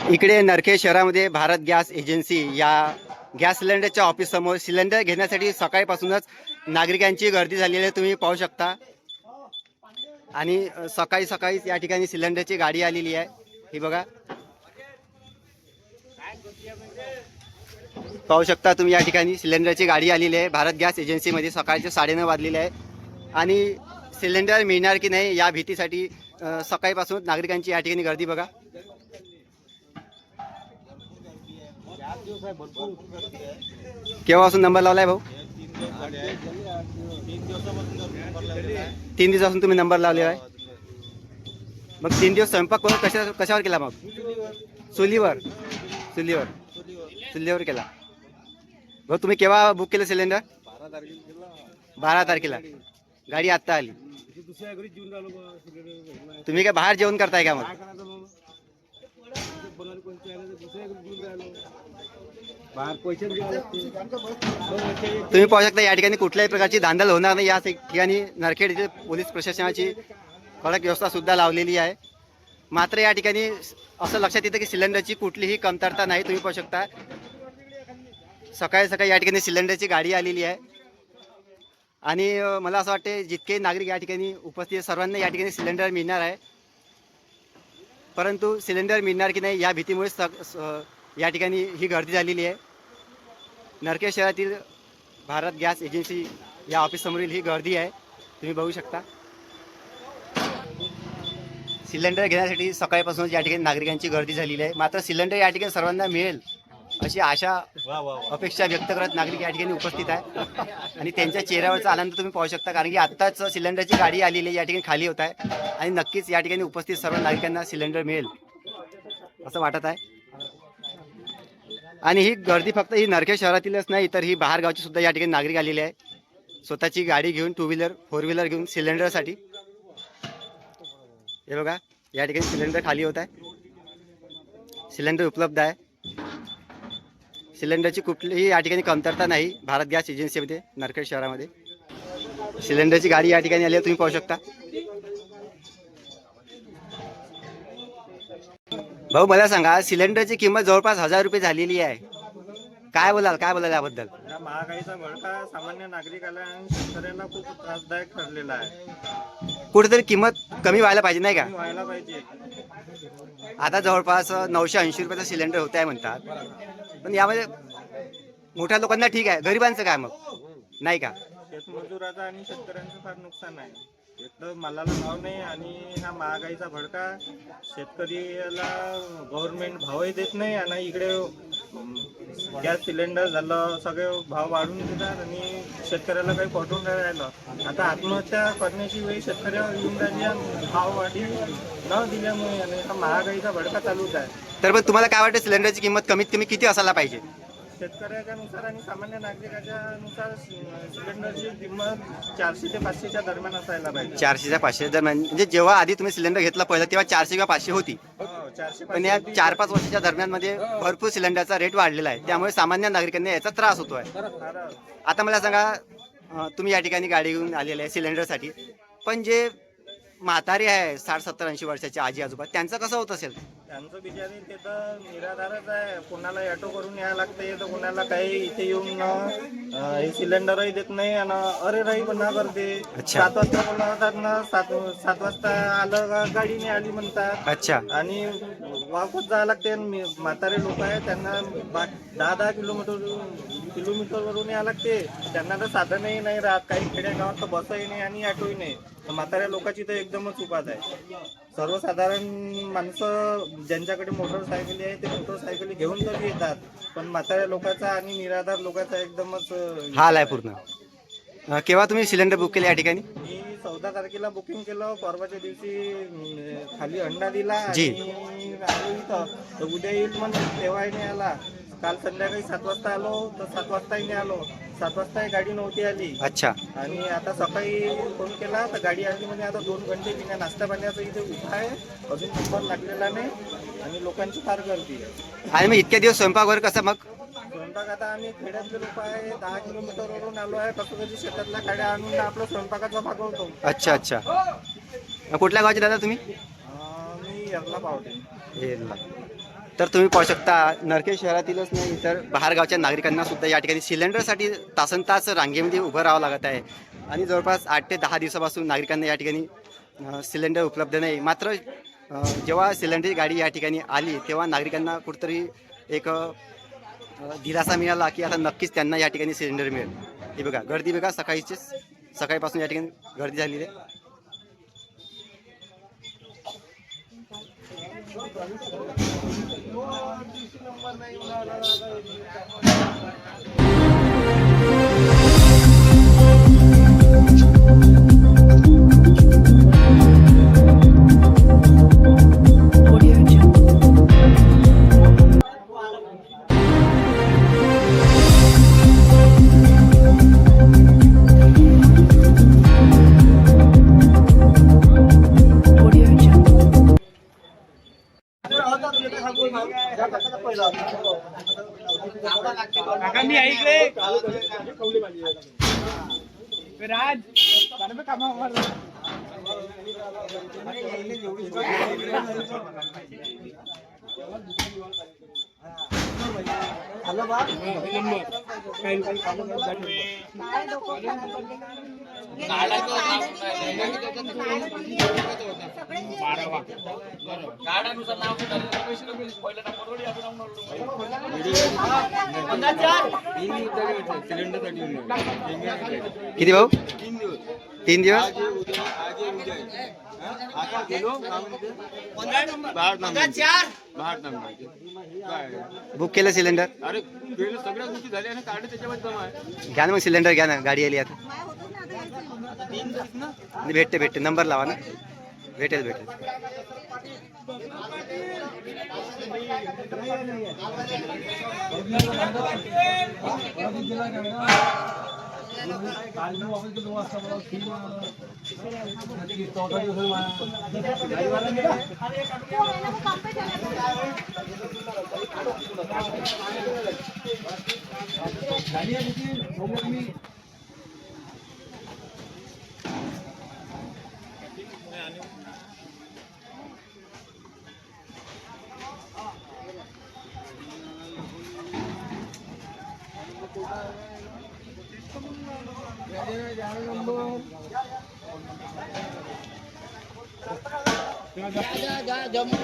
इकडे नरखेड शहरामध्ये Bharat gas agency या गॅस सिलेंडरच्या ऑफिस समोर सिलेंडर घेण्यासाठी सकाळपासूनच नागरिकांची गर्दी झालेली आहे, तुम्ही पाहू शकता। आणि सकाळी सकाळीच या ठिकाणी सिलेंडरची गाडी आलेली आहे, ही बघा पाहू शकता तुम्ही। या ठिकाणी सिलेंडरची गाडी आलेली आहे भारत गॅस एजन्सीमध्ये। सकाळचे 9:30 वाजलेले आहे आणि सिलेंडर मिळणार की नाही या भीतीसाठी सकाळीपासून नागरिकांची या ठिकाणी गर्दी बघा। केव्हापासून नंबर लावलाय भाऊ? 3 दिवसापासून तुम्ही नंबर लावलेला आहे। मग 3 दिवस स्वयंपाक करून कशावर केला मग? चुलीवर केला। भाऊ तुम्ही केव्हा बुक केलं सिलेंडर? 12 तारखेला गाडी आत्ता आली। तुम्ही काय बाहेर जेवण करताय का? मग तुम्ही पाहू शकता या ठिकाणी कुठल्याही प्रकारची धांदल होणार नाही। या ठिकाणी नरखेड येथे पोलीस प्रशासनाची कडक व्यवस्था सुद्धा लावलेली आहे। मात्र या ठिकाणी असं लक्षात येतं की सिलेंडरची कुठलीही कमतरता नाही। तुम्ही पाहू शकता सकाळी सकाळी या ठिकाणी सिलेंडरची गाडी आलेली आहे आणि मला असं वाटते जितके नागरिक या ठिकाणी उपस्थित सर्वांना या ठिकाणी सिलेंडर मिळणार आहे, परंतु सिलेंडर मिळणार की नाही या भीतीमुळे या ठिकाणी ही गर्दी झालेली आहे। नरखेड शहरातील भारत गॅस एजन्सी या ऑफिस समोरील ही गर्दी आहे, तुम्ही बघू शकता। सिलेंडर घेण्यासाठी सकाळपासूनच या ठिकाणी नागरिकांची गर्दी झालेली आहे। मात्र सिलेंडर या ठिकाणी सर्वांना मिळेल अशी आशा अपेक्षा व्यक्त करत नागरिक या ठिकाणी उपस्थित आहे आणि त्यांच्या चेहऱ्यावरचा आनंद तुम्ही पाहू शकता, कारण की आत्ताच सिलेंडरची गाडी आलेली आहे, या ठिकाणी खाली होत आहे आणि नक्कीच या ठिकाणी उपस्थित सर्व नागरिकांना सिलेंडर मिळेल असं वाटत आहे। आणि ही गर्दी फक्त ही नरखेड शहरातीलच नाही तर ही बाहेरगावची सुद्धा या ठिकाणी नागरिक आलेले आहे, स्वतःची गाडी घेऊन 2 व्हीलर 4 व्हीलर घेऊन सिलेंडरसाठी। हे बघा या ठिकाणी सिलेंडर खाली होत आहे, सिलेंडर उपलब्ध आहे। सिलेंडरची कुठलीही या ठिकाणी कमतरता नाही भारत गॅस एजन्सीमध्ये नरखेड शहरामध्ये। सिलेंडरची गाडी या ठिकाणी आली आहे, तुम्ही पाहू शकता। भाऊ मला सांगा, सिलेंडरची किंमत जवळपास 1000 रुपये झालेली आहे, काय बोलाल याबद्दल? महागाईचा भडका सामान्य नागरिकाला आणि शेतकऱ्यांना खूप त्रासदायक ठरलेला आहे। कुठेतरी किंमत कमी व्हायला पाहिजे नाही का? व्हायला पाहिजे। आता जवळपास 980 रुपयाचा सिलेंडर होत आहे म्हणतात, पण यामध्ये मोठ्या लोकांना ठीक आहे, गरिबांचं काय मग नाही का? शेतमजुराचा आणि शेतकऱ्यांचं फार नुकसान आहे। एक तर मालाला भाव नाही आणि हा महागाईचा भडका शेतकऱ्याला गव्हर्नमेंट भावही देत नाही आणि इकडे गॅस सिलेंडर झालं सगळे भाव वाढवून देतात आणि शेतकऱ्याला काही पटवून नाही राहिलं। आता आत्महत्या करण्याची वेळ शेतकऱ्यावर येऊन राहिली आणि भाव वाढी न दिल्यामुळे आणि हा महागाईचा भडका चालूच आहे। तर पण तुम्हाला काय वाटतं सिलेंडरची किंमत कमीत कमी किती असायला पाहिजे? शेतकऱ्याच्या नुसार आणि सामान्य नागरिकाच्या नुसार सिलेंडरची किंमत 400 ते 500च्या दरम्यान असायला पाहिजे। 400 ते 500 दरम्यान, म्हणजे जेव्हा आधी तुम्ही सिलेंडर घेतला पहिला तेव्हा 400 किंवा 500 होती, 400 पण या 4-5 वर्षाच्या दरम्यान मध्ये भरपूर सिलेंडरचा रेट वाढलेला आहे, त्यामुळे सामान्य नागरिकांना याचा त्रास होतो आहे। आता मला सांगा, तुम्ही या ठिकाणी गाडी घेऊन आलेले आहे सिलेंडरसाठी, पण जे म्हातारे आहे 60-70-80 वर्षाचे आजी आजोबा, त्यांचं कसं होत असेल? त्यांचं बिचारी ते तर निराधारच आहे। कोणाला ऑटो करून यायला लागते तर कोणाला काही इथे येऊन हे सिलेंडरही देत नाही आणि अरे राही पुन्हा करते। 7 वाजता बोलवतात ना, 7 वाजता आलं का गाडी नाही आली म्हणतात। अच्छा, आणि वापस जायला लागते। म्हातारे लोक आहे त्यांना 10-10 किलोमीटरवरून यायला लागते, त्यांना तर साधनही नाही राहत। काही खेड्यागावात तर बसही नाही आणि ऑटोही नाही, तर म्हाताऱ्या लोकांची तर एकदमच उपास आहे। सर्वसाधारण माणसं ज्यांच्याकडे मोटरसायकली आहे ते मोटरसायकली घेऊन तरी येतात, पण म्हाताऱ्या लोकांचा आणि निराधार लोकांचा एकदमच हाल आहे पूर्ण। केव्हा तुम्ही सिलेंडर बुक केले या ठिकाणी? मी 14 तारखेला बुकिंग केलं, परवाच्या दिवशी खाली अंडा दिला आणि आलो इथं, तर उद्या येईल म्हणून तेव्हाही नाही आला। काल संध्याकाळी 7 वाजता आलो तर 7 वाजताही नाही आलो, 7 वाजता गाडी नव्हती आली। अच्छा, आणि आता सकाळी फोन केला तर गाडी आली म्हणजे आता 2 घंटे बिना नाश्ता पाण्याचं इथे उभा आहे, अजून नंबर लागलेला नाही आणि लोकांची फार गर्दी आहे। आणि मग इतक्या दिवस स्वयंपाक वगैरे कसं मग? स्वयंपाक आता आम्ही खेड्यातले लोक आहे, 10 किलोमीटरवरून आलो आहे, कसं कधी शेतातल्या गाड्या आणून आपलं स्वयंपाकाचा भागवतो। अच्छा अच्छा, कुठल्या गावचे दादा तुम्ही? मी यातला पावटे। तर तुम्ही पाहू शकता नरखेड शहरातीलच नाही तर बाहेरगावच्या नागरिकांना सुद्धा या ठिकाणी सिलेंडरसाठी तासनतास रांगेमध्ये उभं राहावं लागत आहे आणि जवळपास 8 ते 10 दिवसापासून नागरिकांना या ठिकाणी सिलेंडर उपलब्ध नाही. मात्र जेव्हा सिलेंडरची गाडी या ठिकाणी आली तेव्हा नागरिकांना कुठंतरी एक दिलासा मिळाला की आता नक्कीच त्यांना या ठिकाणी सिलेंडर मिळेल. हे बघा गर्दी बघा सकाळपासून या ठिकाणी गर्दी झालेली आहे. किती भाऊ? 3 दिवस बुक केलं सिलेंडर. अरे सगळ्या गोष्टी झाल्या ना कार्ड त्याच्यामध्ये जमा आहे. घ्या ना मग सिलेंडर घ्या ना गाडी आली आता. भेटते नंबर लावा ना भेटेल. जा जम्मू